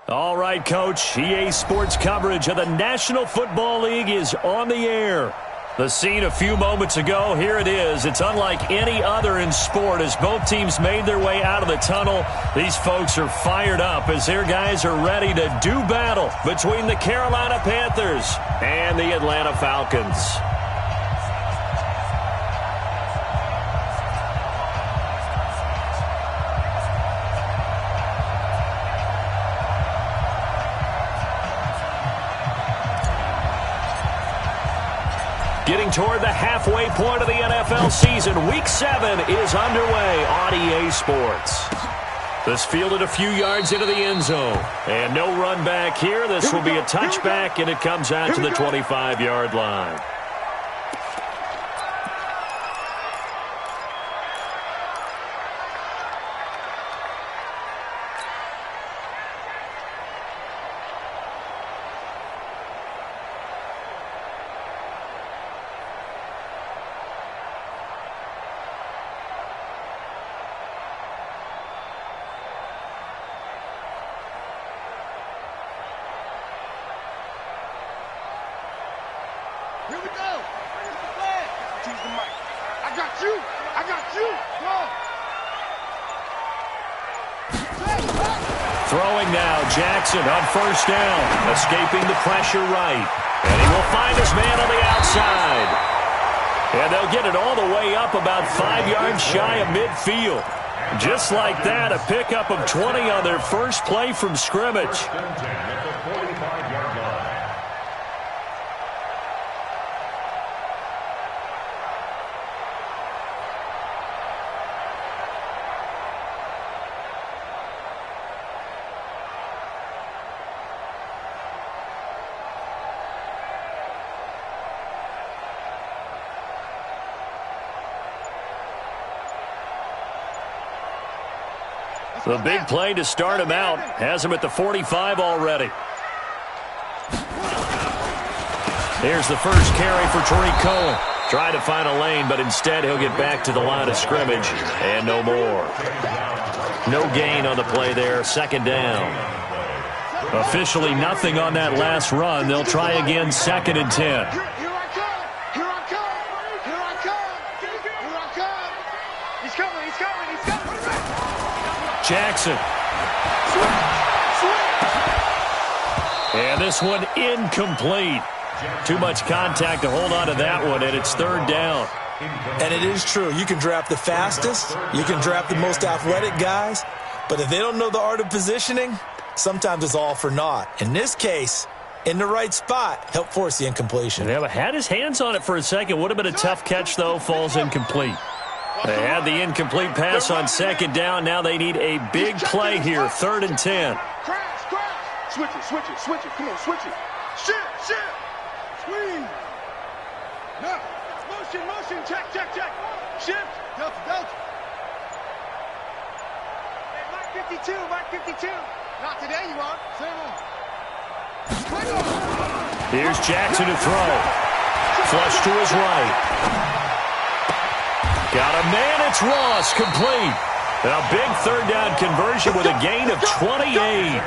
All right, Coach. EA Sports coverage of the National Football League is on the air. The scene a few moments ago, here it is. It's unlike any other in sport as both teams made their way out of the tunnel. These folks are fired up as their guys are ready to do battle between the Carolina Panthers and the Atlanta Falcons. Getting toward the halfway point of the NFL season, Week 7 is underway on EA Sports. This fielded a few yards into the end zone. And no run back here. This will be a touchback, and it comes out to the 25-yard line. Here we go. Here's the flag. Tease the mic. I got you. I got you. Go. Throwing now, Jackson on first down. Escaping the pressure right. And he will find his man on the outside. And they'll get it all the way up about 5 yards shy of midfield. Just like that, a pickup of 20 on their first play from scrimmage. The big play to start him out has him at the 45 already. Here's the first carry for Tariq Cohen. Trying to find a lane, but instead he'll get back to the line of scrimmage and no more. No gain on the play there, second down. Officially nothing on that last run. They'll try again, second and 10. Jackson. And this one incomplete. Too much contact to hold on to that one, and it's third down. And it is true. You can draft the fastest. You can draft the most athletic guys. But if they don't know the art of positioning, sometimes it's all for naught. In this case, in the right spot, help force the incompletion. Yeah, but had his hands on it for a second. Would have been a tough catch, though. Falls incomplete. They had the incomplete pass on second down. Now they need a big play here, third and 10. Switch it. Come on, switch it. Shift. Swing. No. Motion. Check. Shift. Delta. Hey, Mark 52. Not today, you won't. Here's Jackson to throw. Flush to his right. Got a man, it's Ross, complete. And a big third down conversion with a gain of 28.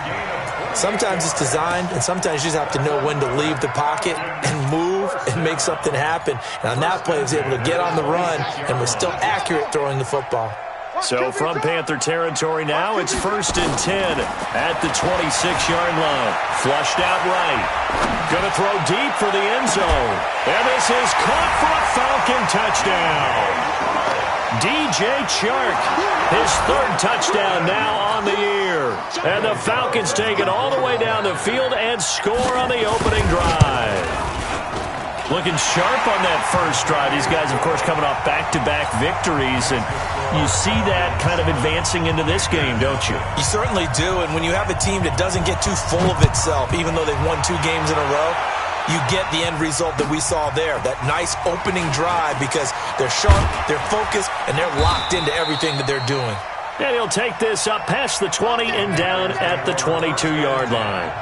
Sometimes it's designed, and sometimes you just have to know when to leave the pocket and move and make something happen. And on that play, he was able to get on the run and was still accurate throwing the football. So from Panther territory now, it's first and 10 at the 26-yard line. Flushed out right. Going to throw deep for the end zone. And this is caught for a Falcon touchdown. DJ Chark, his third touchdown now on the year. And the Falcons take it all the way down the field and score on the opening drive. Looking sharp on that first drive. These guys, of course, coming off back-to-back victories, and you see that kind of advancing into this game, don't you? You certainly do, and when you have a team that doesn't get too full of itself, even though they've won 2 games in a row, you get the end result that we saw there, that nice opening drive, because they're sharp, they're focused, and they're locked into everything that they're doing. And he'll take this up past the 20 and down at the 22-yard line.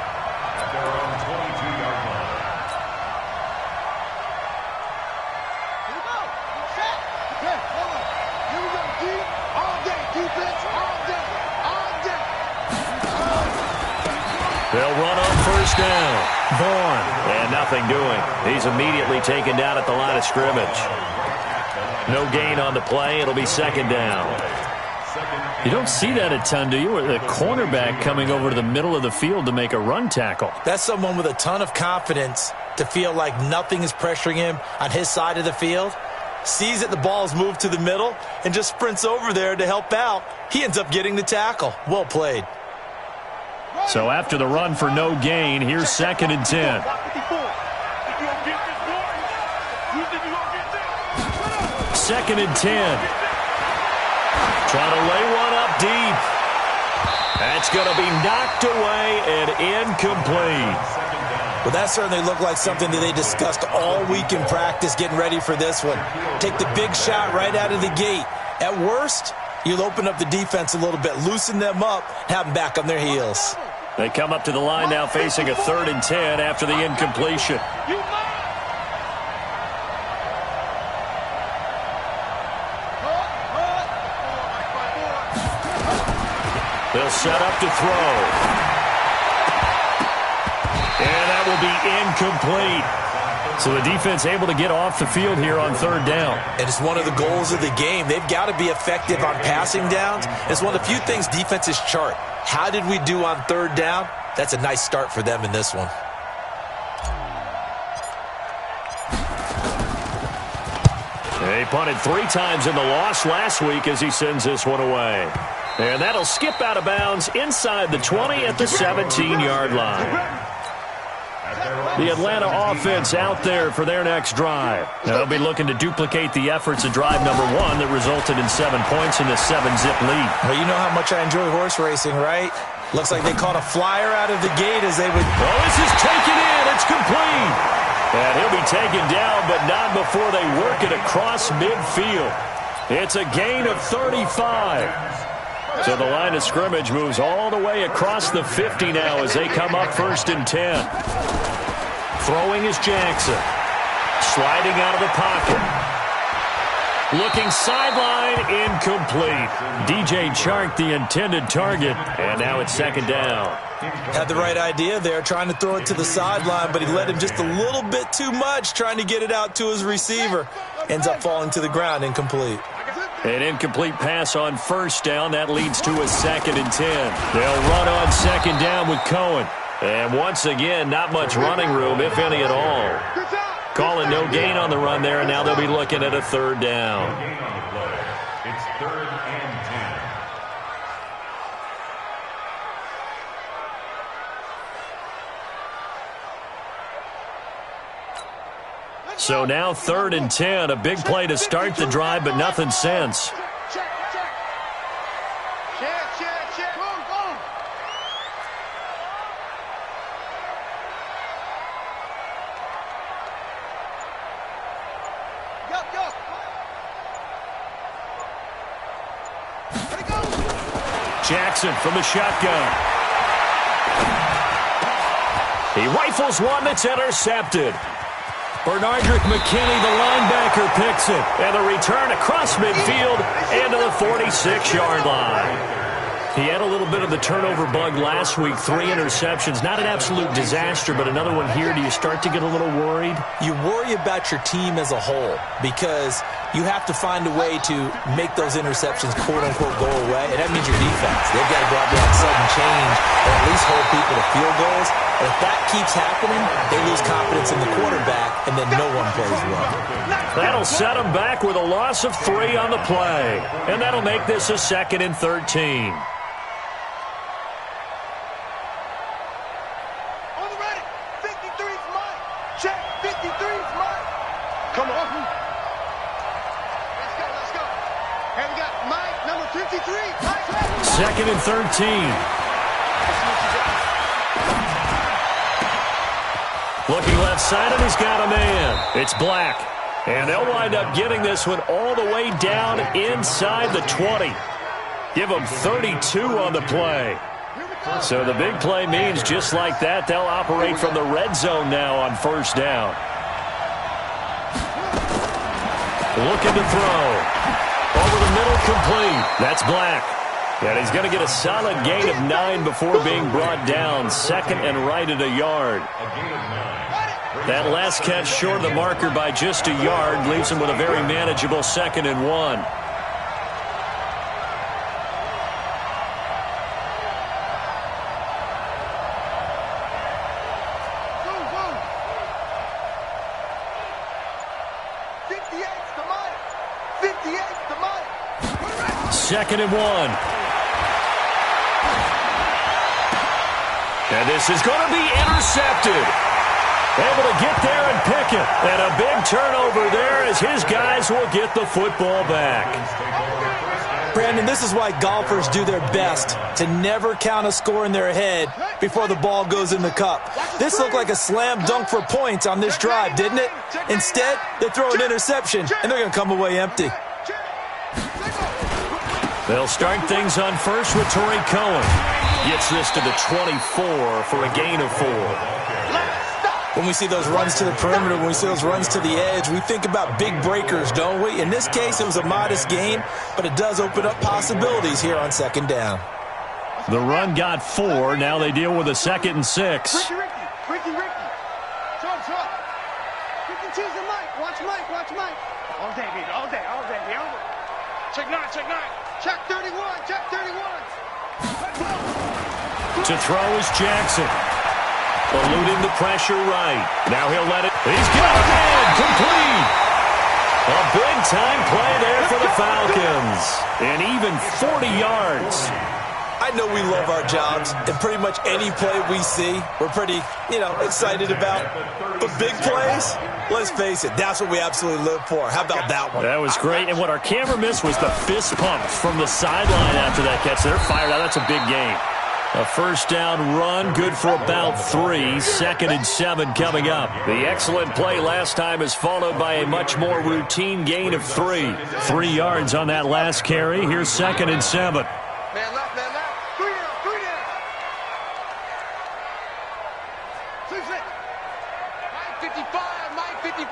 They'll run on first down. Vaughn. And nothing doing. He's immediately taken down at the line of scrimmage. No gain on the play. It'll be second down. You don't see that a ton, do you? With a cornerback coming over to the middle of the field to make a run tackle. That's someone with a ton of confidence to feel like nothing is pressuring him on his side of the field. Sees that the ball is moved to the middle and just sprints over there to help out. He ends up getting the tackle. Well played. So after the run for no gain, here's second and 10. Second and 10. Trying to lay one up deep. That's going to be knocked away and incomplete. Well, that certainly looked like something that they discussed all week in practice getting ready for this one. Take the big shot right out of the gate. At worst, you'll open up the defense a little bit, loosen them up, have them back on their heels. They come up to the line now facing a 3rd and 10 after the incompletion. They'll set up to throw. And that will be incomplete. So the defense able to get off the field here on 3rd down. And it's one of the goals of the game. They've got to be effective on passing downs. It's one of the few things defenses chart. How did we do on 3rd down? That's a nice start for them in this one. They punted 3 times in the loss last week as he sends this one away. And that'll skip out of bounds inside the 20 at the 17-yard line. The Atlanta offense out there for their next drive. They'll be looking to duplicate the efforts of drive number 1 that resulted in 7 points in the 7-zip lead. Well, you know how much I enjoy horse racing, right? Looks like they caught a flyer out of the gate as they would... Oh, this is taken in. It's complete. And he'll be taken down, but not before they work it across midfield. It's a gain of 35. So the line of scrimmage moves all the way across the 50 now as they come up 1st and 10. Throwing is Jackson. Sliding out of the pocket. Looking sideline, incomplete. DJ Chark, the intended target, and now it's 2nd down. Had the right idea there, trying to throw it to the sideline, but he let him just a little bit too much, trying to get it out to his receiver. Ends up falling to the ground, incomplete. An incomplete pass on 1st down. That leads to a 2nd and 10. They'll run on 2nd down with Cohen. And once again, not much running room, if any at all. Calling no gain on the run there, and now they'll be looking at a 3rd down. It's 3rd and 10. So now 3rd and 10, a big play to start the drive, but nothing since. Jackson from the shotgun. He rifles one that's intercepted. Bernardrick McKinney, the linebacker, picks it. And the return across midfield into the 46-yard line. He had a little bit of the turnover bug last week, 3 interceptions. Not an absolute disaster, but another one here. Do you start to get a little worried? You worry about your team as a whole because you have to find a way to make those interceptions, quote-unquote, go away, and that means your defense. They've got to go out there and sudden change or at least hold people to field goals. And if that keeps happening, they lose confidence in the quarterback, and then no one plays well. That'll set them back with a loss of 3 on the play, and that'll make this a 2nd and 13. Come on. Let's go. And we got Mike, number 53. 2nd and 13. Looking left side, and he's got a man. It's Black. And they'll wind up getting this one all the way down inside the 20. Give them 32 on the play. So the big play means just like that, they'll operate from the red zone now on 1st down. Looking to throw. Over the middle, complete. That's Black. And he's going to get a solid gain of 9 before being brought down. 2nd and right at a yard. That last catch short of the marker by just a yard leaves him with a very manageable 2nd and 1. Second and 1. And this is going to be intercepted. Able to get there and pick it. And a big turnover there as his guys will get the football back. Brandon, this is why golfers do their best to never count a score in their head before the ball goes in the cup. This looked like a slam dunk for points on this drive, didn't it? Instead, they throw an interception, and they're going to come away empty. They'll start things on first with Torrey Cohen. Gets this to the 24 for a gain of 4. When we see those runs to the perimeter, when we see those runs to the edge, we think about big breakers, don't we? In this case, it was a modest gain, but it does open up possibilities here on 2nd down. The run got 4. Now they deal with a 2nd and 6. Ricky. Show. Ricky, choose the mic. Watch Mike. All day, baby. Check 9. Check 31. To throw is Jackson. Eluding the pressure right. Now he'll let it. He's got it in. Complete. A big-time play there for the Falcons. And even 40 yards. I know we love our jobs, and pretty much any play we see, we're pretty, excited about. But big plays, let's face it, that's what we absolutely live for. How about that one? That was great. And what our camera missed was the fist pump from the sideline after that catch. They're fired out. That's a big gain. A first down run, good for about 3. 2nd and 7 coming up. The excellent play last time is followed by a much more routine gain of 3. 3 yards on that last carry. Here's 2nd and 7. Man left. 3 down. 55.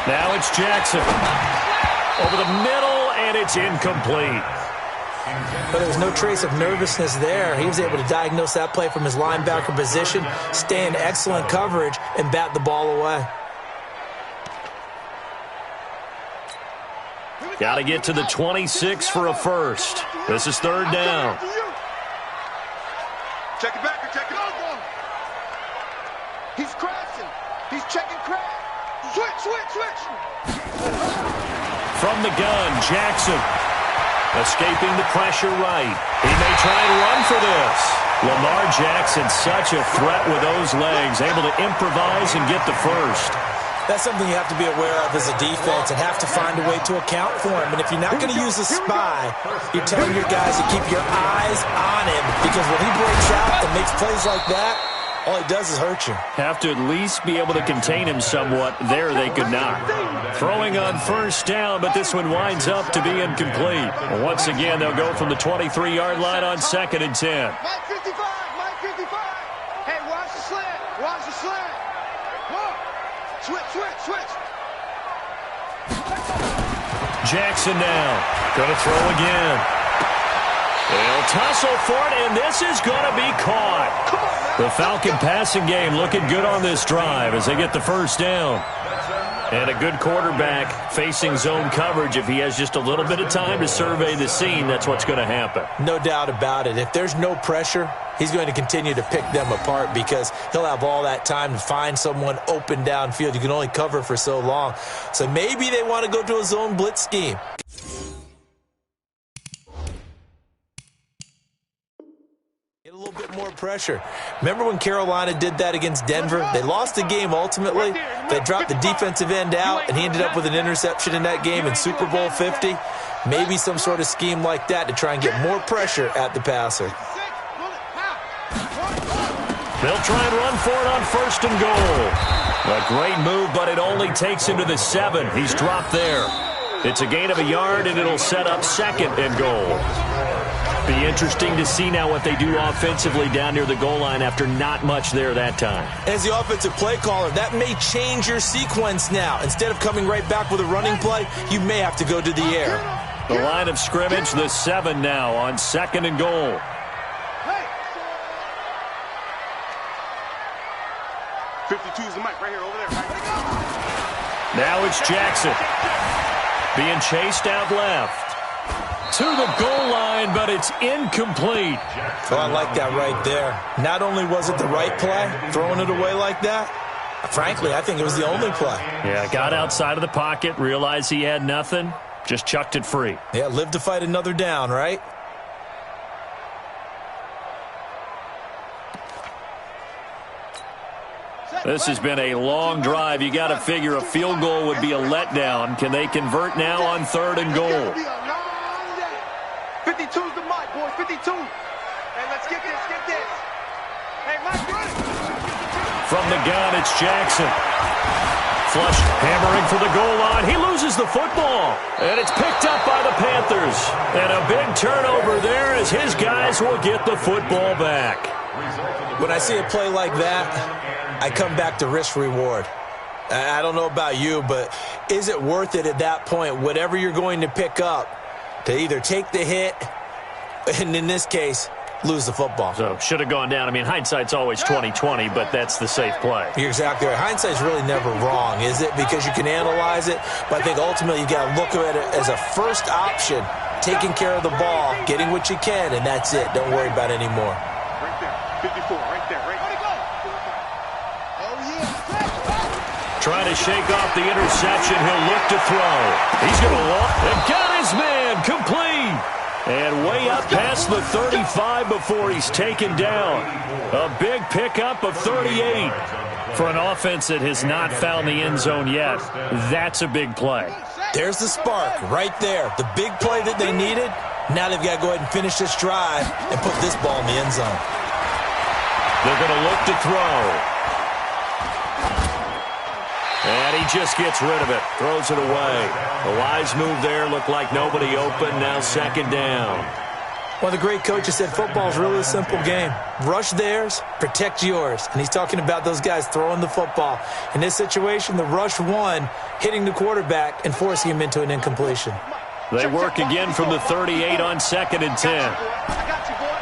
Now it's Jackson. Over the middle, and it's incomplete. But there was no trace of nervousness there. He was able to diagnose that play from his linebacker position, stay in excellent coverage, and bat the ball away. Got to get to the 26 for a first. This is 3rd down. Check it back. He's crashing. He's checking crash. Switch. From the gun, Jackson. Escaping the pressure right. He may try and run for this. Lamar Jackson, such a threat with those legs, able to improvise and get the first. That's something you have to be aware of as a defense and have to find a way to account for him. And if you're not going to use a spy, you're telling your guys to keep your eyes on him, because when he breaks out and makes plays like that, all it does is hurt you. Have to at least be able to contain him somewhat. There they could not. Throwing on first down, but this one winds up to be incomplete. Once again, they'll go from the 23-yard line on 2nd and 10. Mike 55. Hey, watch the slant. Whoa. Switch. Jackson now. Going to throw again. They'll tussle for it, and this is going to be caught. The Falcon passing game looking good on this drive as they get the first down. And a good quarterback facing zone coverage. If he has just a little bit of time to survey the scene, that's what's going to happen. No doubt about it. If there's no pressure, he's going to continue to pick them apart because he'll have all that time to find someone open downfield. You can only cover for so long. So maybe they want to go to a zone blitz scheme. Get a little bit more pressure. Remember when Carolina did that against Denver? They lost the game ultimately. They dropped the defensive end out, and he ended up with an interception in that game in Super Bowl 50. Maybe some sort of scheme like that to try and get more pressure at the passer. They'll try and run for it on first and goal. A great move, but it only takes him to the 7. He's dropped there. It's a gain of a yard, and it'll set up second and goal. Be interesting to see now what they do offensively down near the goal line after not much there that time. As the offensive play caller, that may change your sequence now. Instead of coming right back with a running play, you may have to go to the air. The line of scrimmage, the 7 now on 2nd and goal. 52 is the mic right here, over there. Now it's Jackson. Being chased out left. To the goal line, but it's incomplete. Oh, I like that right there. Not only was it the right play, throwing it away like that, frankly, I think it was the only play. Yeah, got outside of the pocket, realized he had nothing, just chucked it free. Yeah, live to fight another down, right? This has been a long drive. You got to figure a field goal would be a letdown. Can they convert now on 3rd and goal? 52's the mic, boys. 52. Hey, let's get this. Get this. Hey, Mike, run. From the gun, it's Jackson. Flush, hammering for the goal line. He loses the football. And it's picked up by the Panthers. And a big turnover there as his guys will get the football back. When I see a play like that, I come back to risk-reward. I don't know about you, but is it worth it at that point, whatever you're going to pick up, to either take the hit and, in this case, lose the football? So, should have gone down. I mean, hindsight's always 20/20, but that's the safe play. You're exactly right. Hindsight's really never wrong, is it? Because you can analyze it, but I think ultimately you got to look at it as a first option, taking care of the ball, getting what you can, and that's it. Don't worry about it anymore. Right there. 54, right there. Right there. Trying to shake off the interception. He'll look to throw. He's going to walk. And got his man complete. And way up past the 35 before he's taken down. A big pickup of 38. For an offense that has not found the end zone yet, that's a big play. There's the spark right there. The big play that they needed. Now they've got to go ahead and finish this drive and put this ball in the end zone. They're going to look to throw. And he just gets rid of it. Throws it away. A wise move there. Looked like nobody open. Now 2nd down. Well, the great coach has said football is really a simple game. Rush theirs, protect yours. And he's talking about those guys throwing the football. In this situation, the rush one, hitting the quarterback and forcing him into an incompletion. They work again from the 38 on 2nd and 10. I got you, boy.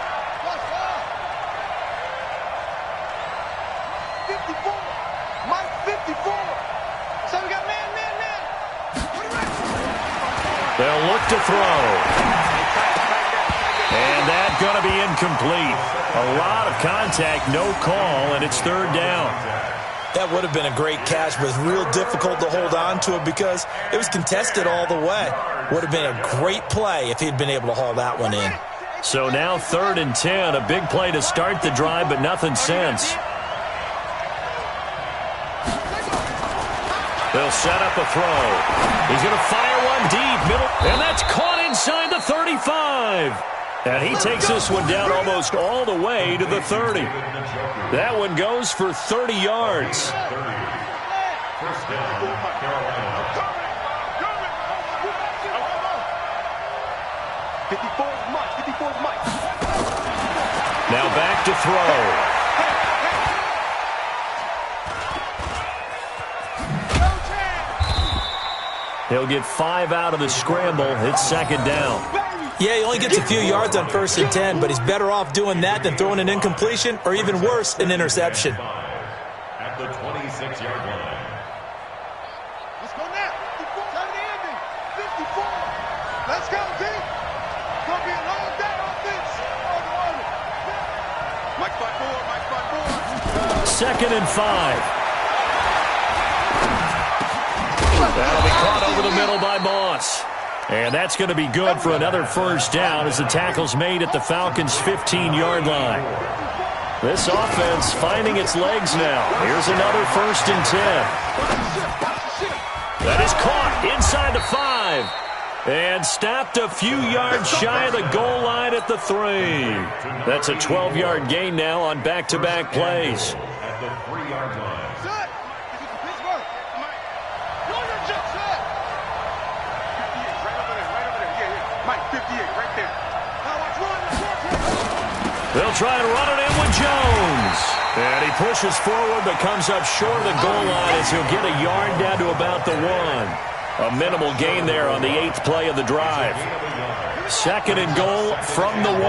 54. Mike, 54. So we got man. They'll look to throw. And that's going to be incomplete. A lot of contact, no call, and it's 3rd down. That would have been a great catch, but it's real difficult to hold on to it because it was contested all the way. Would have been a great play if he'd been able to haul that one in. So now 3rd and 10, a big play to start the drive, but nothing since. They'll set up a throw. He's going to fire one deep, middle, and that's caught inside the 35. And he takes this one down almost all the way to the 30. That one goes for 30 yards. Now back to throw. He'll get 5 out of the scramble. It's 2nd down. Yeah, he only gets a few yards on 1st and 10, but he's better off doing that than throwing an incompletion or even worse, an interception. At the 26-yard line. Let's go now. 54. Time to end it. 54. Let's go, D. It's going to be a long day offense. Mike spot 4. Mike spot 4. 2nd and 5. That'll be caught over the middle by Moss. And that's going to be good for another 1st down as the tackle's made at the Falcons' 15-yard line. This offense finding its legs now. Here's another 1st and 10. That is caught inside the 5. And stopped a few yards shy of the goal line at the 3. That's a 12-yard gain now on back-to-back plays. At the 3-yard line. They'll try and run it in with Jones. And he pushes forward but comes up short of the goal line as he'll get a yard down to about the 1. A minimal gain there on the 8th play of the drive. 2nd and goal from the 1.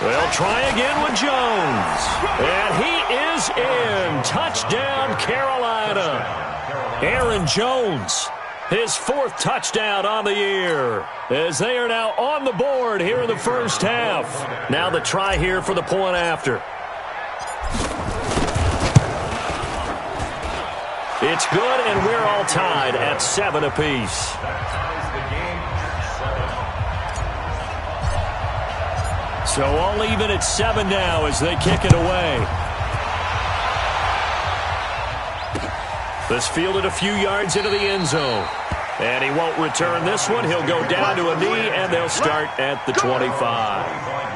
They'll try again with Jones. And he is in. Touchdown, Carolina. Aaron Jones, his 4th touchdown on the year, as they are now on the board here in the first half. Now the try here for the point after. It's good, and we're all tied at 7 apiece. So all even at 7 now as they kick it away. This fielded a few yards into the end zone. And he won't return this one. He'll go down to a knee, and they'll start at the 25.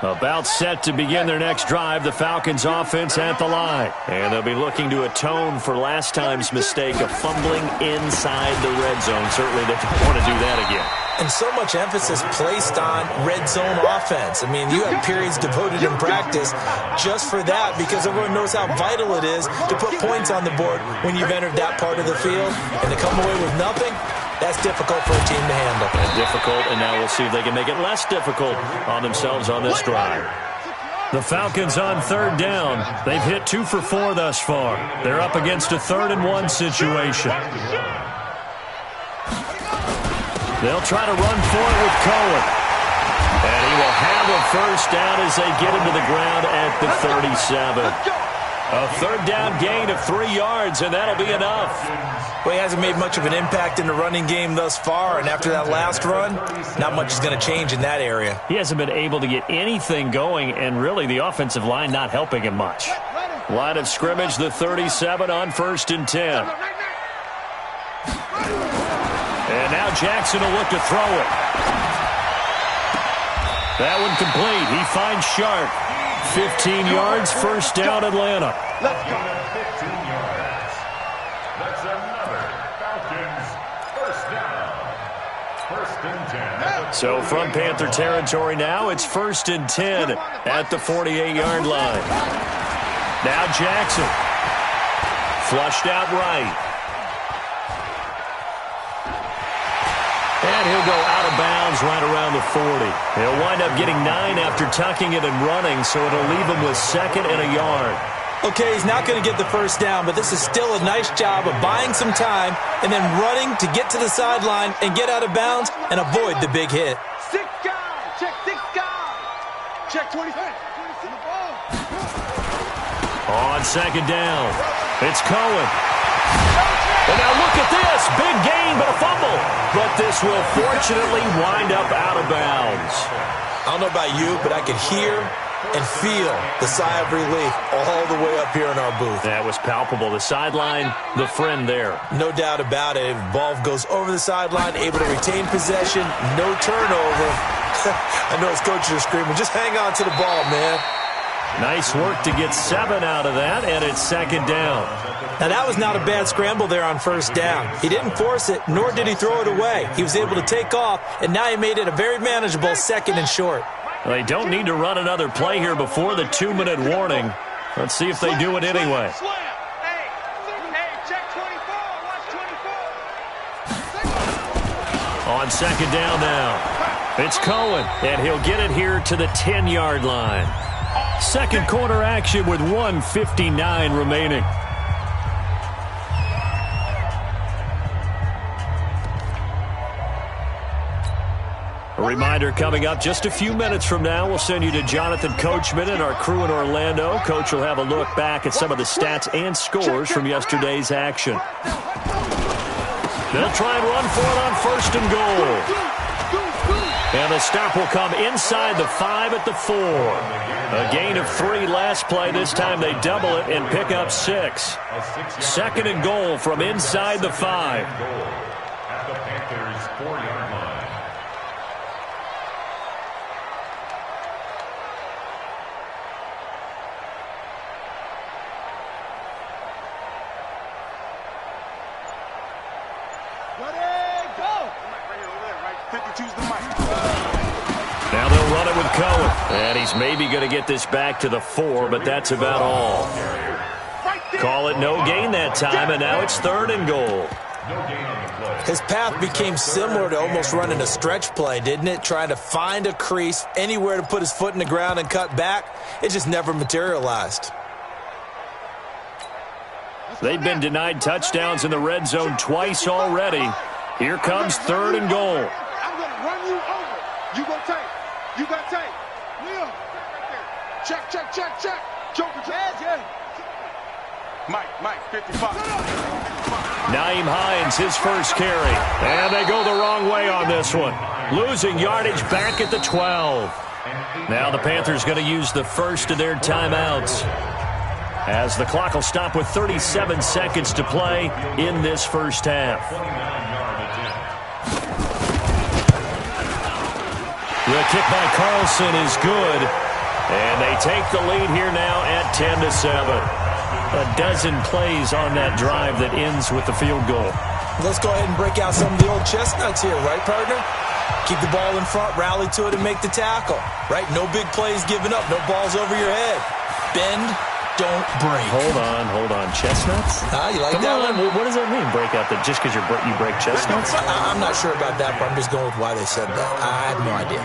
About set to begin their next drive, the Falcons offense at the line. And they'll be looking to atone for last time's mistake of fumbling inside the red zone. Certainly they don't want to do that again. And so much emphasis placed on red zone offense. I mean, you have periods devoted in practice just for that because everyone knows how vital it is to put points on the board when you've entered that part of the field. And to come away with nothing, that's difficult for a team to handle. And difficult, and now we'll see if they can make it less difficult on themselves on this drive. The Falcons on 3rd down. They've hit 2 for 4 thus far. They're up against a 3rd and 1 situation. They'll try to run for it with Cohen. And he will have a first down as they get him to the ground at the 37. A 3rd down gain of 3 yards, and that'll be enough. Well, he hasn't made much of an impact in the running game thus far, and after that last run, not much is going to change in that area. He hasn't been able to get anything going, and really the offensive line not helping him much. Line of scrimmage, the 37 on 1st and 10. And now Jackson will look to throw it. That one complete. He finds Sharp. 15 yards, first down, Atlanta. Let's go. 15 yards. That's another Falcons first down. 1st and 10. So from Panther territory now, it's 1st and 10 at the 48-yard line. Now Jackson. Flushed out right. And he'll go out of bounds right around the 40. He'll wind up getting 9 after tucking it and running, so it'll leave him with 2nd and a yard. Okay, he's not going to get the first down, but this is still a nice job of buying some time and then running to get to the sideline and get out of bounds and avoid the big hit. 6 guys. Check 6 guys. Check 25. On 2nd down, it's Cohen. And now look at this. Big gain, but a fumble. But this will fortunately wind up out of bounds. I don't know about you, but I could hear and feel the sigh of relief all the way up here in our booth. That was palpable. The sideline, the friend there. No doubt about it. Ball goes over the sideline, able to retain possession, no turnover. I know his coaches are screaming, just hang on to the ball, man. Nice work to get 7 out of that, and it's 2nd down. Now, that was not a bad scramble there on 1st down. He didn't force it, nor did he throw it away. He was able to take off, and now he made it a very manageable 2nd and short. They don't need to run another play here before the 2-minute warning. Let's see if they do it anyway. Hey, check 24. Watch 24. On 2nd down now, it's Cohen, and he'll get it here to the 10-yard line. Second quarter action with 1:59 remaining. A reminder coming up just a few minutes from now, we'll send you to Jonathan Coachman and our crew in Orlando. Coach will have a look back at some of the stats and scores from yesterday's action. They'll try and run for it on 1st and goal. And the stop will come inside the 5 at the 4. A gain of 3 last play. This time they double it and pick up 6. 2nd and goal from inside the 5. At the Panthers' 4-yard line. choose the mic. Now they'll run it with Cohen. And he's maybe going to get this back to the 4, but that's about all. Call it no gain that time, and now it's 3rd and goal. His path became similar to almost running a stretch play, didn't it? Trying to find a crease, anywhere to put his foot in the ground and cut back. It just never materialized. They've been denied touchdowns in the red zone twice already. Here comes 3rd and goal. I'm going to run you over. You go take. You got tape. Leo, check, check, check, check. Joker, check. Mike, 55. Naeem Hines, his first carry. And they go the wrong way on this one. Losing yardage back at the 12. Now the Panthers going to use the first of their timeouts, as the clock will stop with 37 seconds to play in this first half. The kick by Carlson is good. And they take the lead here now at 10-7. A dozen plays on that drive that ends with the field goal. Let's go ahead and break out some of the old chestnuts here, right, partner? Keep the ball in front, rally to it, and make the tackle, right? No big plays given up, no balls over your head. Bend, don't break. Hold on. Chestnuts? You like Come that on. one? What does that mean, break out? That just because you break chestnuts? I'm not sure about that, but I'm just going with why they said that. I have no idea.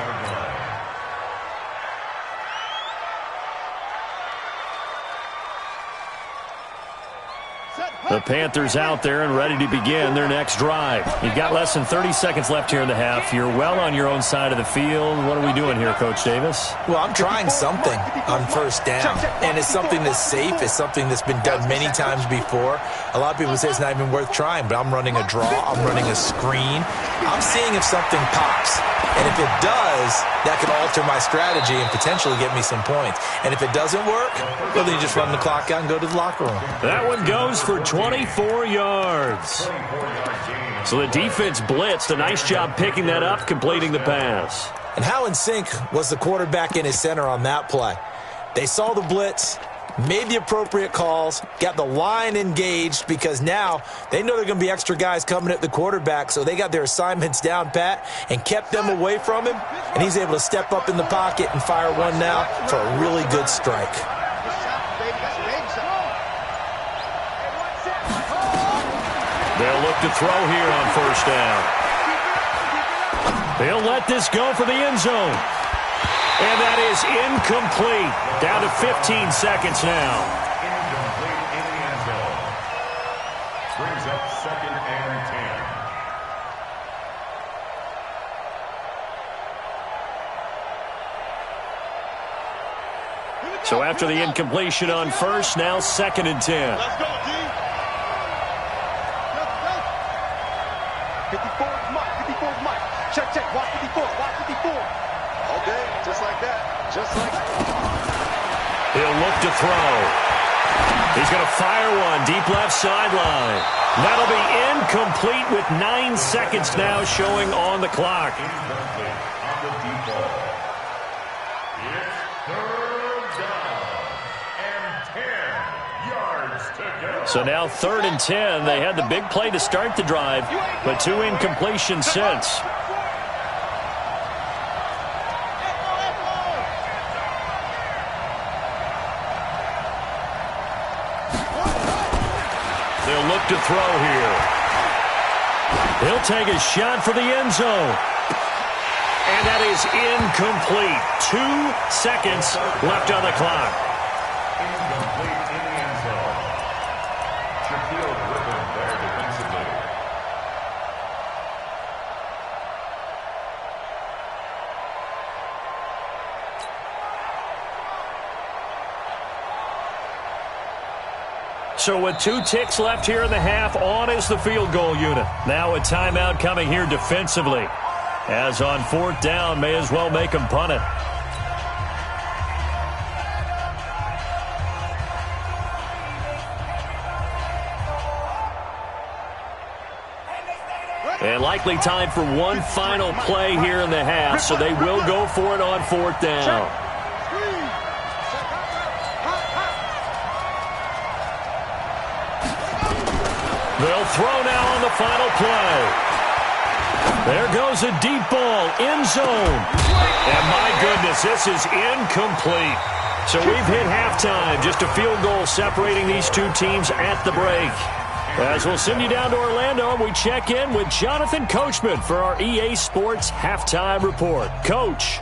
The Panthers out there and ready to begin their next drive. You've got less than 30 seconds left here in the half. You're well on your own side of the field. What are we doing here, Coach Davis? Well, I'm trying something on first down, and it's something that's safe. It's something that's been done many times before. A lot of people say it's not even worth trying, but I'm running a draw. I'm running a screen. I'm seeing if something pops. And if it does, that could alter my strategy and potentially get me some points. And if it doesn't work, well, then you just run the clock out and go to the locker room. That one goes for 24 yards. So the defense blitzed. A nice job picking that up, completing the pass. And how in sync was the quarterback in his center on that play? They saw the blitz, made the appropriate calls, got the line engaged, because now they know there are going to be extra guys coming at the quarterback, so they got their assignments down pat and kept them away from him, and he's able to step up in the pocket and fire one now for a really good strike. They'll look to throw here on first down. They'll let this go for the end zone. And that is incomplete. Down to 15 seconds now. Incomplete in the end zone. Brings up 2nd and 10. So after the incompletion on first, now 2nd and 10. Let's go, D. 54 is Mike. 54 is Mike. Check. Watch 54. Watch 54. All day, just like that. Just like that. He'll look to throw. He's going to fire one deep left sideline. That'll be incomplete with 9 seconds now showing on the clock. Incomplete on the deep ball. It's 3rd down and 10 yards to go. So now 3rd and 10. They had the big play to start the drive, but 2 incompletions since. They'll look to throw here. He'll take a shot for the end zone. And that is incomplete. 2 seconds left on the clock. Incomplete in the end zone. Shaquille Griffin there defensively. So with 2 ticks left here in the half, on is the field goal unit. Now a timeout coming here defensively. As on 4th down, may as well make them punt it. And likely time for one final play here in the half, so they will go for it on 4th down. They'll throw now on the final play. There goes a deep ball, end zone. And my goodness, this is incomplete. So we've hit halftime, just a field goal separating these two teams at the break. As we'll send you down to Orlando, we check in with Jonathan Coachman for our EA Sports Halftime Report. Coach.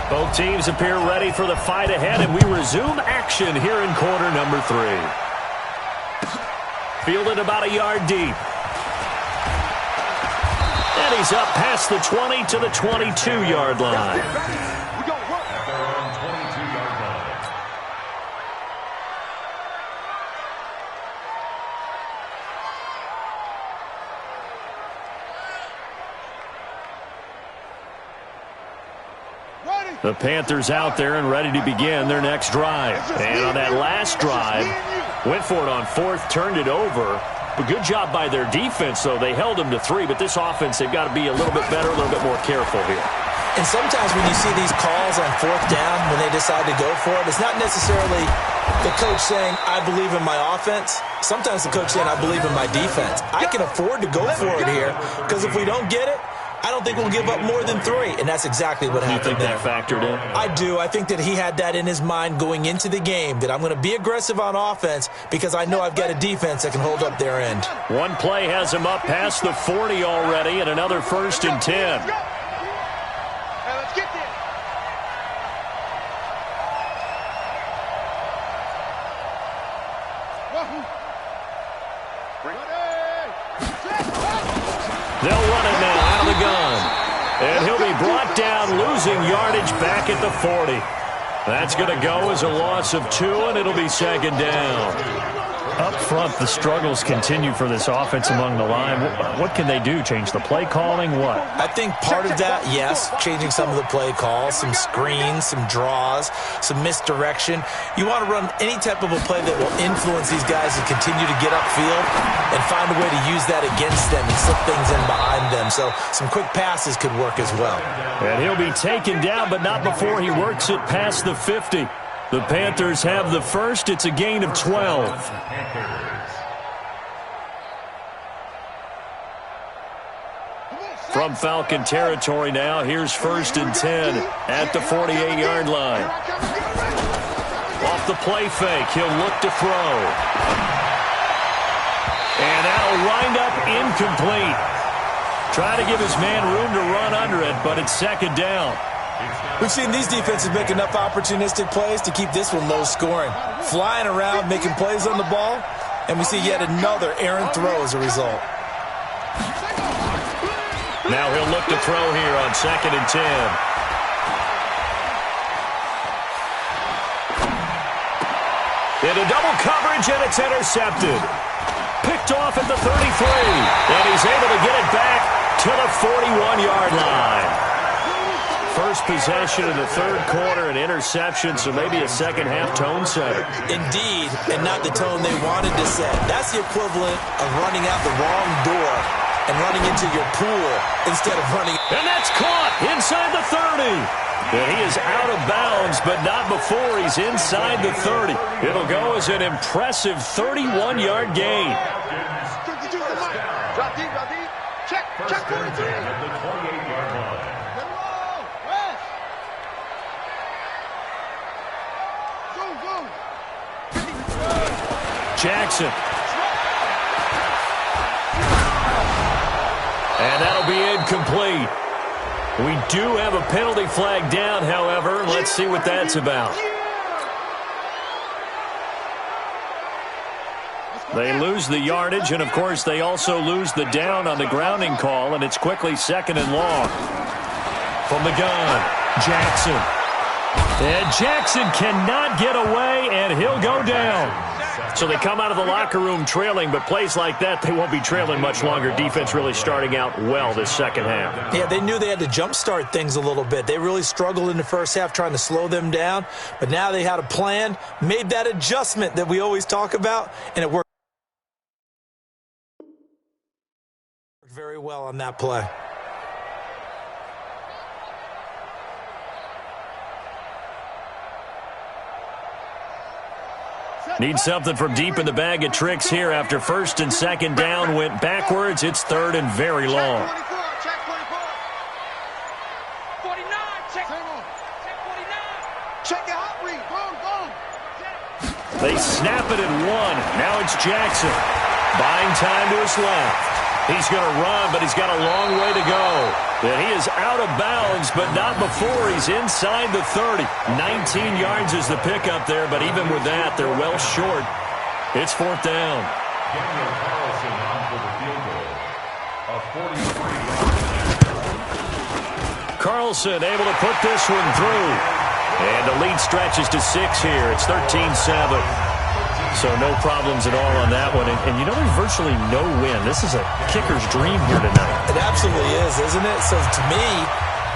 Both teams appear ready for the fight ahead, and we resume action here in quarter number 3. Fielded about a yard deep. And he's up past the 20 to the 22-yard line. The Panthers out there and ready to begin their next drive. And on that last drive, went for it on 4th, turned it over. But good job by their defense, though. They held them to 3, but this offense, they've got to be a little bit better, a little bit more careful here. And sometimes when you see these calls on 4th down, when they decide to go for it, it's not necessarily the coach saying, I believe in my offense. Sometimes the coach saying, I believe in my defense. I can afford to go for it here, because if we don't get it, I don't think we'll give up more than 3, and that's exactly what happened there. You think that factored in? I do. I think that he had that in his mind going into the game, that I'm going to be aggressive on offense because I know I've got a defense that can hold up their end. One play has him up past the 40 already, and another 1st and 10. Hey, let's get this. They'll run it now out of the gun. And he'll be brought down, losing yardage back at the 40. That's going to go as a loss of 2, and it'll be 2nd down. Up front, the struggles continue for this offense among the line. What can they do? Change the play calling? What? I think part of that, yes, changing some of the play calls, some screens, some draws, some misdirection. You want to run any type of a play that will influence these guys to continue to get upfield and find a way to use that against them and slip things in behind them. So some quick passes could work as well. And he'll be taken down, but not before he works it past the 50. The Panthers have the first. It's a gain of 12. From Falcon territory now, here's 1st and 10 at the 48-yard line. Off the play fake, he'll look to throw. And that'll wind up incomplete. Try to give his man room to run under it, but it's 2nd down. We've seen these defenses make enough opportunistic plays to keep this one low scoring. Flying around, making plays on the ball, and we see yet another errant throw as a result. Now he'll look to throw here on 2nd and 10. Into double coverage, and it's intercepted. Picked off at the 33, and he's able to get it back to the 41-yard line. First possession in the 3rd quarter, an interception, so maybe a second-half tone setter. Indeed, and not the tone they wanted to set. That's the equivalent of running out the wrong door and running into your pool instead of running. And that's caught inside the 30. And he is out of bounds, but not before he's inside the 30. It'll go as an impressive 31-yard gain. Drop deep, drop deep. Check, check 42. At the 28-yard line. Jackson. And that'll be incomplete. We do have a penalty flag down, however. Let's see what that's about. They lose the yardage, and, of course, they also lose the down on the grounding call, and it's quickly 2nd and long. From the gun, Jackson. And Jackson cannot get away, and he'll go down. So they come out of the locker room trailing, but plays like that, they won't be trailing much longer. Defense really starting out well this second half. Yeah, they knew they had to jumpstart things a little bit. They really struggled in the first half trying to slow them down, but now they had a plan, made that adjustment that we always talk about, and it worked. well on that play. Need something from deep in the bag of tricks here after first and second down went backwards. It's third and very long. Check 24. 49. Check 49. Check your hot read. Boom. They snap it at one. Now it's Jackson. Buying time to his left. He's going to run, but he's got a long way to go. And he is out of bounds, but not before he's inside the 30. 19 yards is the pickup there, but even with that, they're well short. It's fourth down. Daniel Carlson on for the field goal. A 43-yard. Carlson able to put this one through. And the lead stretches to 6 here. It's 13-7. So no problems at all on that one. And you know, there's virtually no win. This is a kicker's dream here tonight. It absolutely is, isn't it? So to me,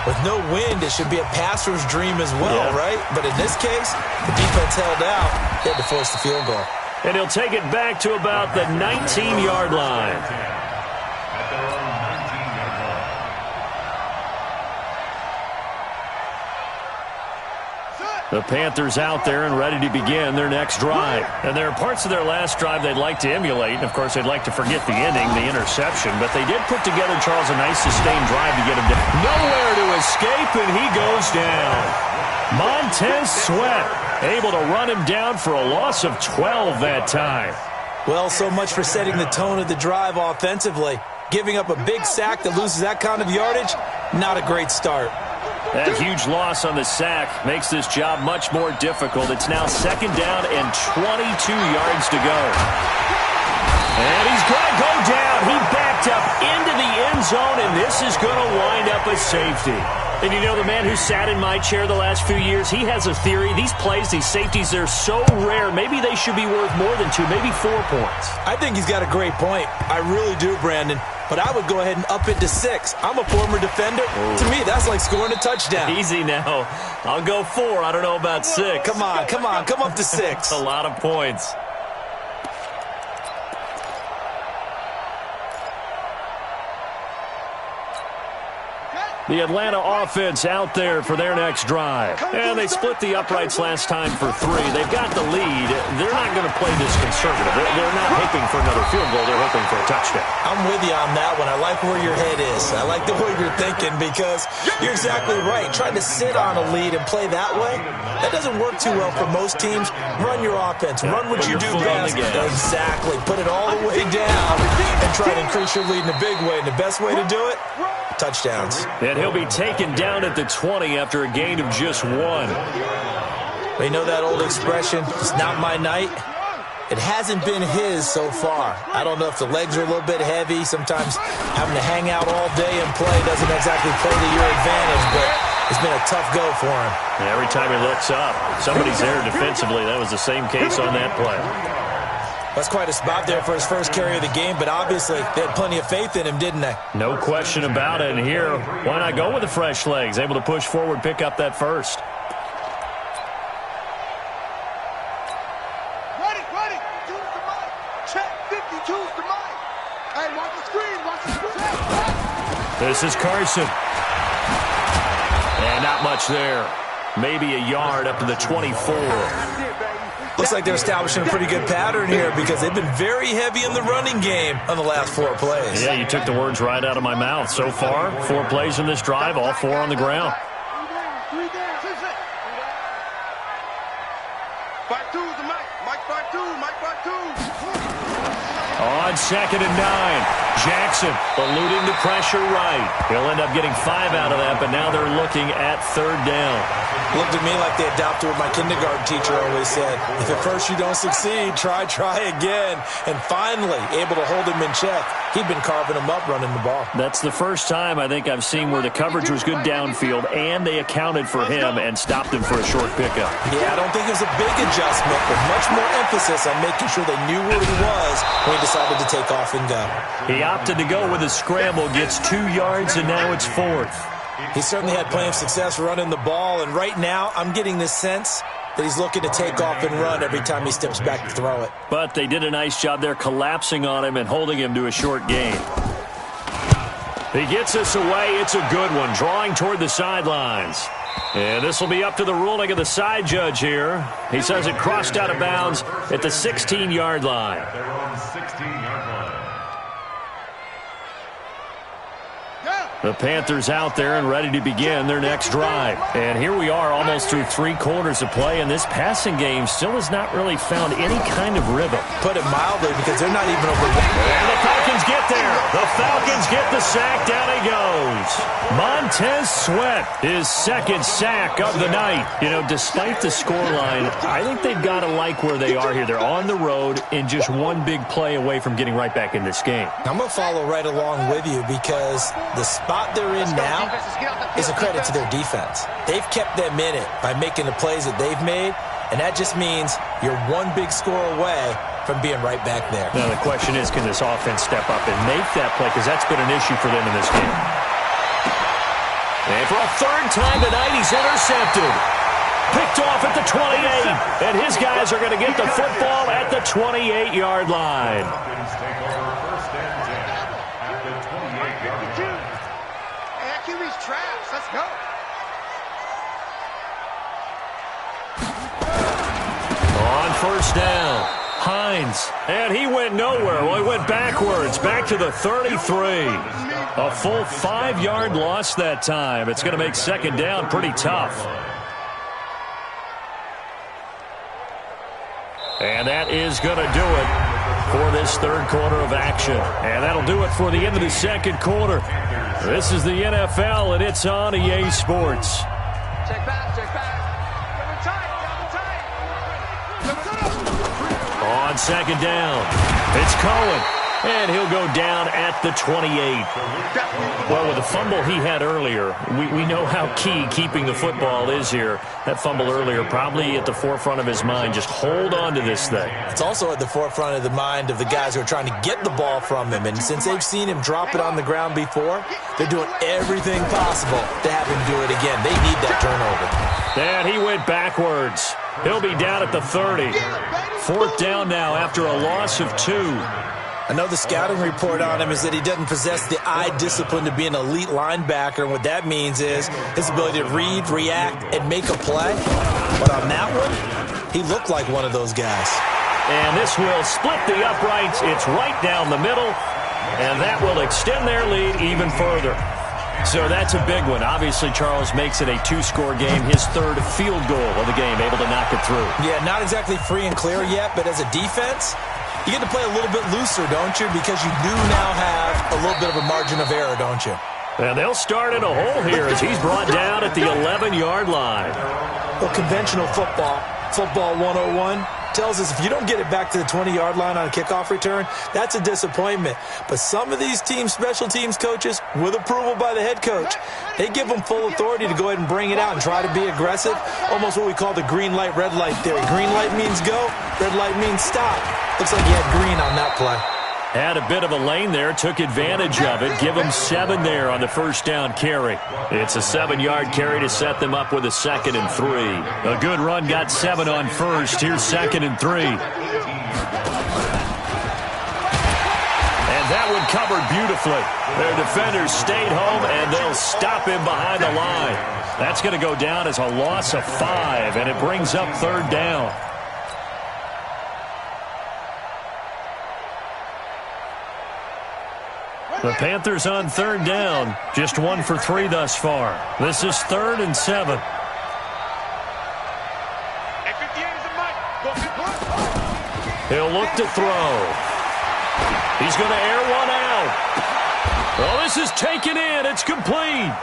with no wind, it should be a passer's dream as well, right? But in this case, the defense held out. They had to force the field goal. And he'll take it back to about the 19-yard line. At their own 19-yard line. The Panthers out there and ready to begin their next drive. And there are parts of their last drive they'd like to emulate. And, of course, they'd like to forget the ending, the interception. But they did put together, Charles, a nice sustained drive to get him down. Nowhere to escape, and he goes down. Montez Sweat able to run him down for a loss of 12 that time. Well, so much for setting the tone of the drive offensively. Giving up a big sack that loses that kind of yardage, not a great start. That huge loss on the sack makes this job much more difficult. It's now second down and 22 yards to go. And he's going to go down. He backed up into the end zone, and this is going to wind up a safety. And you know, the man who sat in my chair the last few years, he has a theory. These plays, these safeties, they're so rare. Maybe they should be worth more than 2, maybe 4 points. I think he's got a great point. I really do, Brandon. But I would go ahead and up it to 6. I'm a former defender. Ooh. To me, that's like scoring a touchdown. Easy now. I'll go 4. I don't know about 6. Come on. Come up to 6. A lot of points. The Atlanta offense out there for their next drive. And they split the uprights last time for 3. They've got the lead. They're not going to play this conservative. They're not hoping for another field goal. They're hoping for a touchdown. I'm with you on that one. I like where your head is. I like the way you're thinking because you're exactly right. Trying to sit on a lead and play that way, that doesn't work too well for most teams. Run your offense. Run what you do best. Exactly. Put it all the way down and try to increase your lead in a big way. And the best way to do it, touchdowns. And he'll be taken down at the 20 after a gain of just 1. You know that old expression, it's not my night? It hasn't been his so far. I don't know if the legs are a little bit heavy. Sometimes having to hang out all day and play doesn't exactly play to your advantage, but it's been a tough go for him. And every time he looks up, somebody's there defensively. That was the same case on that play. That's quite a spot there for his first carry of the game, but obviously they had plenty of faith in him, didn't they? No question about it. And here, why not go with the fresh legs? Able to push forward, pick up that first. Ready. 2's the mic. Check 52's the mic. Hey, watch the screen. This is Carson. And not much there. Maybe a yard up to the 24. Looks like they're establishing a pretty good pattern here because they've been very heavy in the running game on the last 4 plays. Yeah, you took the words right out of my mouth. So far, 4 plays in this drive, all 4 on the ground. 5-2's the mic. Mike 5-2. On second and 9, Jackson eluding the pressure right. He'll end up getting 5 out of that, but now they're looking at third down. Looked to me like they adopted what my kindergarten teacher always said. If at first you don't succeed, try again. And finally, able to hold him in check. He'd been carving him up running the ball. That's the first time I think I've seen where the coverage was good downfield, and they accounted for him and stopped him for a short pickup. Yeah, I don't think it was a big adjustment, but much more emphasis on making sure they knew where he was when he decided to take off and go. He opted to go with a scramble, gets 2 yards, and now it's 4th. He certainly had plenty of success running the ball, and right now I'm getting this sense that he's looking to take off and run every time he steps back to throw it. But they did a nice job there collapsing on him and holding him to a short gain. He gets us away. It's a good one, drawing toward the sidelines. And this will be up to the ruling of the side judge here. He says it crossed out of bounds at the 16-yard line. They're on 16-yard line. The Panthers out there and ready to begin their next drive. And here we are almost through 3 quarters of play, and this passing game still has not really found any kind of rhythm. Put it mildly, because they're not even over. And the Falcons get there. The Falcons get the sack. Down he goes. Montez Sweat, his second sack of the night. You know, despite the scoreline, I think they've got to like where they are here. They're on the road and just one big play away from getting right back in this game. I'm going to follow right along with you, because the spot they're in now is a credit to their defense. They've kept them in it by making the plays that they've made, and that just means you're one big score away from being right back there. Now the question is, can this offense step up and make that play, because that's been an issue for them in this game. And for a third time tonight, he's intercepted. Picked off at the 28, and his guys are going to get the football at the 28-yard line. Falcons take over first and 10 at the 28-yard line. QB's traps. Let's go. On first down, Hines, and he went nowhere. Well, he went backwards, back to the 33. A full 5-yard loss that time. It's going to make second down pretty tough. And that is going to do it for this third quarter of action. And that'll do it for the end of the second quarter. This is the NFL, and it's on EA Sports. Check back, check back. On second down, it's Cohen, and he'll go down at the 28. Well, with the fumble he had earlier, we know how key keeping the football is here. That fumble earlier probably at the forefront of his mind. Just hold on to this thing. It's also at the forefront of the mind of the guys who are trying to get the ball from him. And since they've seen him drop it on the ground before, they're doing everything possible to have him do it again. They need that turnover. And he went backwards. He'll be down at the 30. Fourth down now after a loss of 2. I know the scouting report on him is that he doesn't possess the eye discipline to be an elite linebacker. And what that means is his ability to read, react, and make a play. But on that one, he looked like one of those guys. And this will split the uprights. It's right down the middle. And that will extend their lead even further. So that's a big one. Obviously, Charles makes it a 2-score game. His third field goal of the game, able to knock it through. Yeah, not exactly free and clear yet, but as a defense, you get to play a little bit looser, don't you? Because you do now have a little bit of a margin of error, don't you? And they'll start in a hole here as he's brought down at the 11-yard line. Well, conventional football 101, tells us if you don't get it back to the 20-yard line on a kickoff return, that's a disappointment. But some of these team special teams coaches, with approval by the head coach, they give them full authority to go ahead and bring it out and try to be aggressive, almost what we call the green light, red light theory. Green light means go, red light means stop. Looks like he had green on that play. Had a bit of a lane there, took advantage of it. Give him 7 there on the first down carry. It's a 7-yard carry to set them up with a 2nd and 3. A good run got 7 on first. Here's 2nd and 3. And that one covered beautifully. Their defenders stayed home, and they'll stop him behind the line. That's going to go down as a loss of 5, and it brings up 3rd down. The Panthers on 3rd down, just 1 for 3 thus far. This is 3rd and 7. He'll look to throw. He's going to air one out. Oh, this is taken in. It's complete.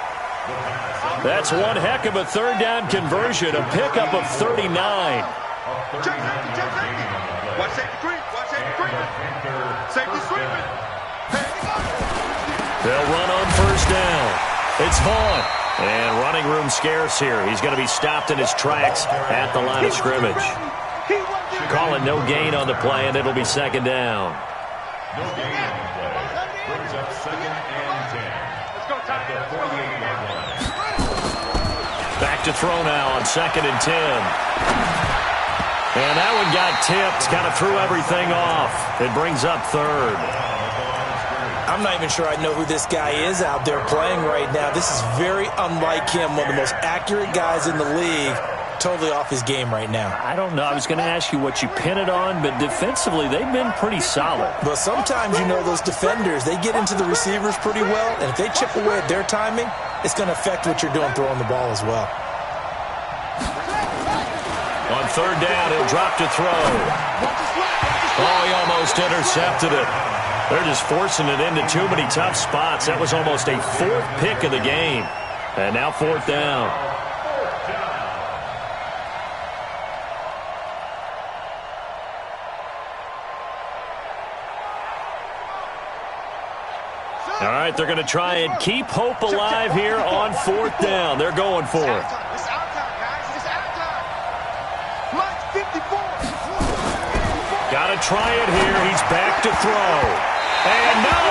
That's one heck of a 3rd down conversion, a pickup of 39. Watch safety creep. Watch safety creep. Safety sweeping. They'll run on first down. It's Vaughn. And running room scarce here. He's going to be stopped in his tracks at the line of scrimmage. Calling no gain on the play, and it'll be 2nd down. No gain on the play. Brings up 2nd and 10. Let's go, Tommy. At the 48-yard line. Back to throw now on 2nd and 10. And that one got tipped. Kind of threw everything off. It brings up 3rd. I'm not even sure I know who this guy is out there playing right now. This is very unlike him, one of the most accurate guys in the league. Totally off his game right now. I don't know. I was going to ask you what you pin it on, but defensively, they've been pretty solid. Well, sometimes, you know, those defenders, they get into the receivers pretty well, and if they chip away at their timing, it's going to affect what you're doing throwing the ball as well. On third down, he'll drop to throw. Oh, he almost intercepted it. They're just forcing it into too many tough spots. That was almost a fourth pick of the game. And now fourth down. All right, they're going to try and keep hope alive here on fourth down. They're going for it. It's our time, guys. It's our time. Mike, 54. Got to try it here. He's back to throw. And no,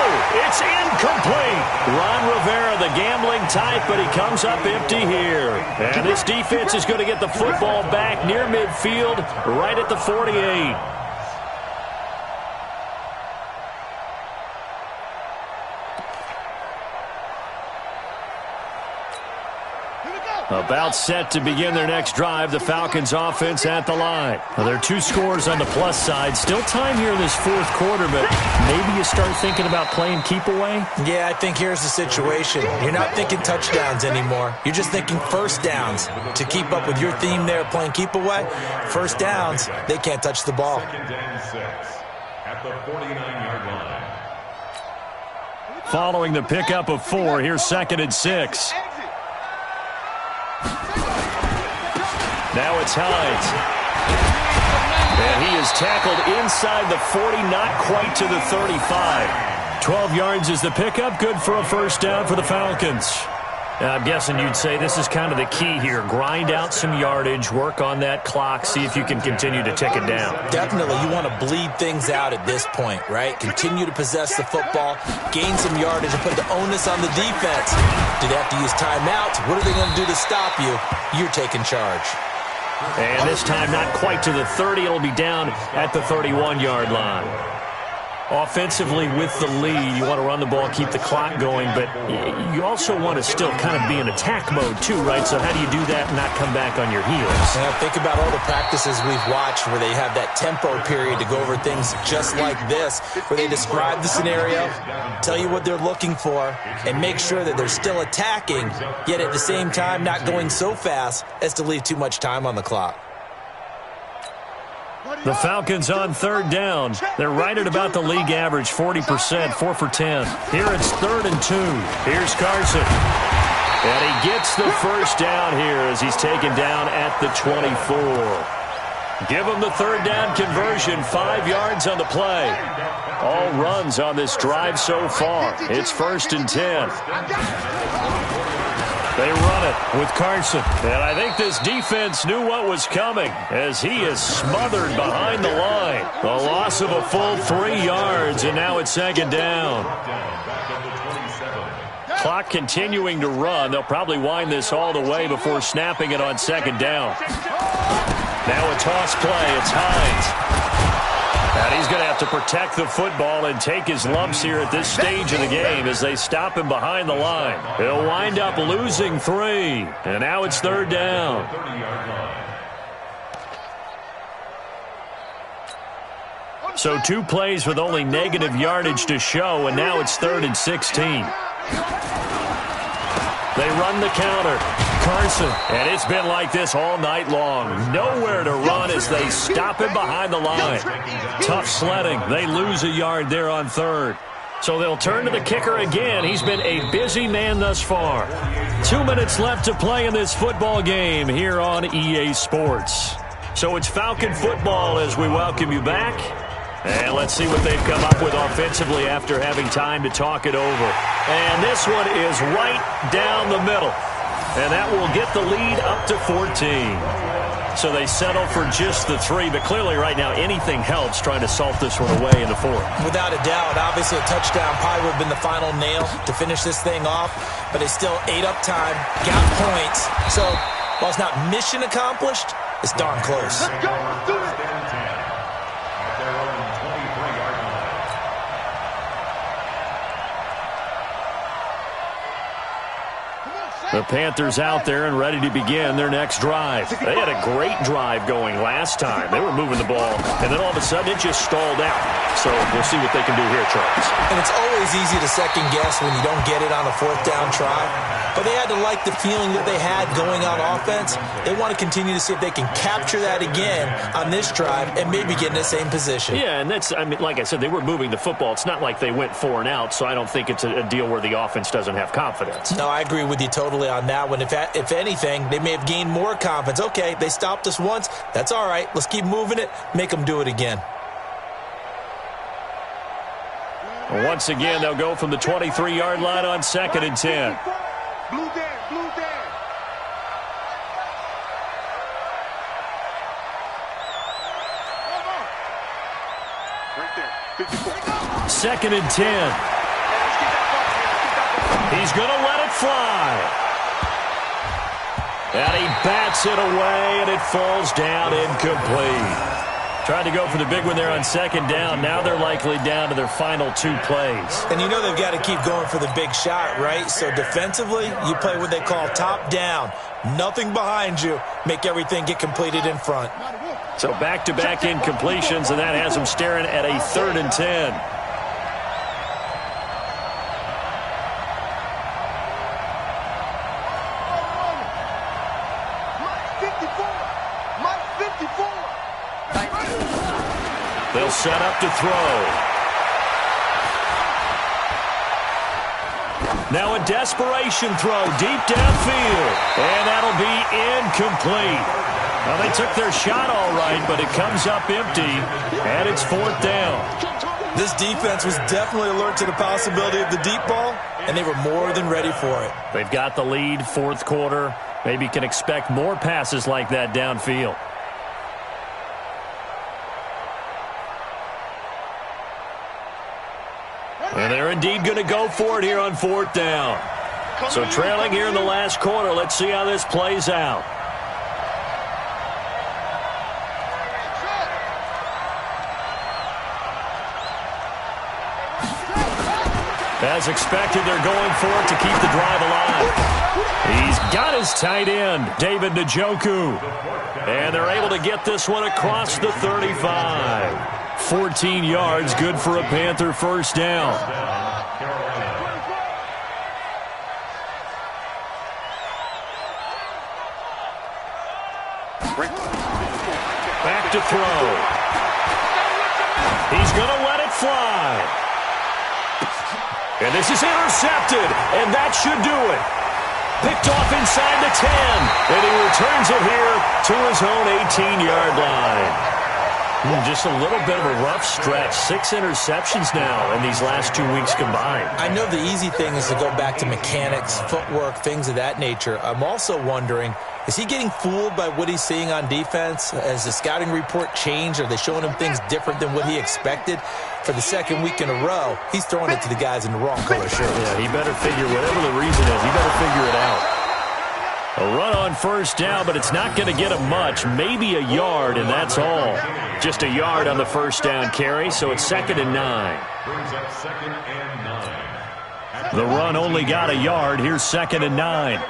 it's incomplete. Ron Rivera, the gambling type, but he comes up empty here. And this defense is going to get the football back near midfield, right at the 48. About set to begin their next drive, the Falcons offense at the line. Well, there are two scores on the plus side. Still time here in this fourth quarter, but maybe you start thinking about playing keep away? Yeah, I think here's the situation. You're not thinking touchdowns anymore. You're just thinking first downs. To keep up with your theme there, playing keep away, first downs, they can't touch the ball. Second and 6 at the 49-yard line. Following the pickup of 4, here's second and 6. Now it's Hines. And he is tackled inside the 40, not quite to the 35. 12 yards is the pickup, good for a first down for the Falcons. Now, I'm guessing you'd say this is kind of the key here. Grind out some yardage, work on that clock, see if you can continue to tick it down. Definitely, you want to bleed things out at this point, right? Continue to possess the football, gain some yardage, and put the onus on the defense. Do they have to use timeouts? What are they going to do to stop you? You're taking charge. And this time not quite to the 30. It'll be down at the 31-yard line. Offensively with the lead, you want to run the ball, keep the clock going, but you also want to still kind of be in attack mode too, right? So how do you do that and not come back on your heels? Yeah, think about all the practices we've watched where they have that tempo period to go over things just like this, where they describe the scenario, tell you what they're looking for, and make sure that they're still attacking, yet at the same time not going so fast as to leave too much time on the clock. The Falcons on third down. They're right at about the league average, 40%, 4 for 10. Here it's 3rd and 2. Here's Carson. And he gets the first down here as he's taken down at the 24. Give him the third down conversion, 5 yards on the play. All runs on this drive so far. It's 1st and 10. They run it with Carson. And I think this defense knew what was coming as he is smothered behind the line. The loss of a full 3 yards, and now it's 2nd down. Clock continuing to run. They'll probably wind this all the way before snapping it on 2nd down. Now a toss play. It's Hines. And he's going to have to protect the football and take his lumps here at this stage of the game as they stop him behind the line. He'll wind up losing 3. And now it's 3rd down. So 2 plays with only negative yardage to show, and now it's 3rd and 16. They run the counter. Carson, and it's been like this all night long. Nowhere to run as they stop him behind the line. Tough sledding. They lose a yard there on 3rd. So they'll turn to the kicker again. He's been a busy man thus far. 2 minutes left to play in this football game here on EA Sports. So it's Falcon football as we welcome you back. And let's see what they've come up with offensively after having time to talk it over. And this one is right down the middle. And that will get the lead up to 14. So they settle for just the 3, but clearly right now anything helps trying to salt this one away in the 4th. Without a doubt, obviously a touchdown probably would have been the final nail to finish this thing off, but they still ate up time, got points. So while it's not mission accomplished, it's darn close. Let's go. Let's do it. The Panthers out there and ready to begin their next drive. They had a great drive going last time. They were moving the ball, and then all of a sudden it just stalled out. So we'll see what they can do here, Charles. And it's always easy to second guess when you don't get it on a fourth down try. But they had to like the feeling that they had going on offense. They want to continue to see if they can capture that again on this drive and maybe get in the same position. Yeah, and that's, I mean, like I said, they were moving the football. It's not like they went 4 and out, so I don't think it's a deal where the offense doesn't have confidence. No, I agree with you totally on that one. If anything, they may have gained more confidence. Okay, they stopped us once. That's all right. Let's keep moving it. Make them do it again. Once again, they'll go from the 23-yard line on 2nd and 10. Blue Dan, blue Dan. Right there, 54. 2nd and 10. He's going to let it fly. And he bats it away, and it falls down incomplete. Tried to go for the big one there on 2nd down. Now they're likely down to their final 2 plays. And you know they've got to keep going for the big shot, right? So defensively, you play what they call top down. Nothing behind you. Make everything get completed in front. So back-to-back incompletions, and that has them staring at a 3rd and 10. They'll set up to throw. Now a desperation throw deep downfield. And that'll be incomplete. Well, they took their shot all right, but it comes up empty, and it's 4th down. This defense was definitely alert to the possibility of the deep ball, and they were more than ready for it. They've got the lead, 4th quarter. Maybe can expect more passes like that downfield. And they're indeed going to go for it here on 4th down. So trailing here in the last quarter. Let's see how this plays out. As expected, they're going for it to keep the drive alive. He's got his tight end, David Njoku. And they're able to get this one across the 35. 14 yards, good for a Panther first down. Back to throw. He's going to let it fly. And this is intercepted, and that should do it. Picked off inside the 10, and he returns it here to his own 18-yard line. Just a little bit of a rough stretch. 6 interceptions now in these last 2 weeks combined. I know the easy thing is to go back to mechanics, footwork, things of that nature. I'm also wondering, is he getting fooled by what he's seeing on defense? Has the scouting report changed? Are they showing him things different than what he expected? For the 2nd week in a row, he's throwing it to the guys in the wrong color shirts. Yeah, he better figure, whatever the reason is, he better figure it out. A run on first down, but it's not going to get him much. Maybe a yard, and that's all. Just a yard on the first down carry, so it's 2nd and 9. Brings up 2nd and 9. The run only got a yard. Here's 2nd and 9.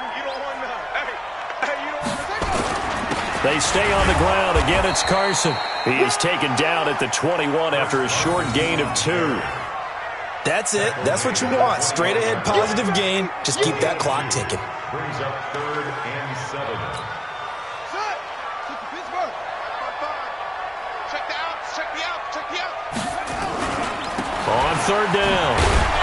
They stay on the ground. Again, it's Carson. He is taken down at the 21 after a short gain of 2. That's it. That's what you want. Straight ahead, positive gain. Just keep that clock ticking. Brings up 3rd and 7. On 3rd down,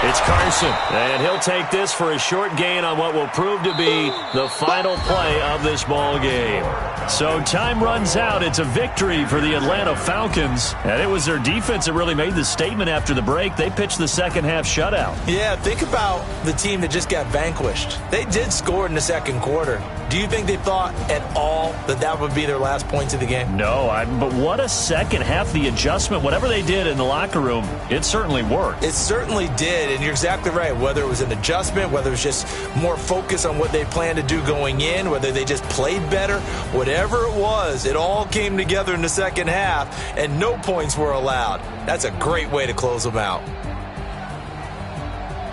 it's Carson, and he'll take this for a short gain on what will prove to be the final play of this ball game. So time runs out. It's a victory for the Atlanta Falcons, and it was their defense that really made the statement after the break. They pitched the second half shutout. Yeah, think about the team that just got vanquished. They did score in the 2nd quarter. Do you think they thought at all that that would be their last points of the game? No, but what a second half. The adjustment, whatever they did in the locker room, it certainly worked. It certainly did, and you're exactly right. Whether it was an adjustment, whether it was just more focus on what they planned to do going in, whether they just played better, whatever it was, it all came together in the second half, and no points were allowed. That's a great way to close them out.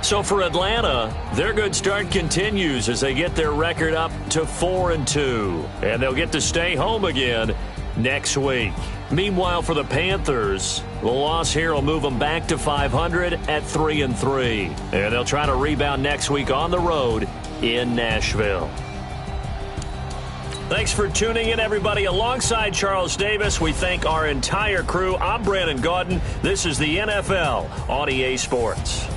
So for Atlanta, their good start continues as they get their record up to 4-2. And they'll get to stay home again next week. Meanwhile, for the Panthers, the loss here will move them back to 500 at 3-3. And they'll try to rebound next week on the road in Nashville. Thanks for tuning in, everybody. Alongside Charles Davis, we thank our entire crew. I'm Brandon Gaudin. This is the NFL on EA Sports.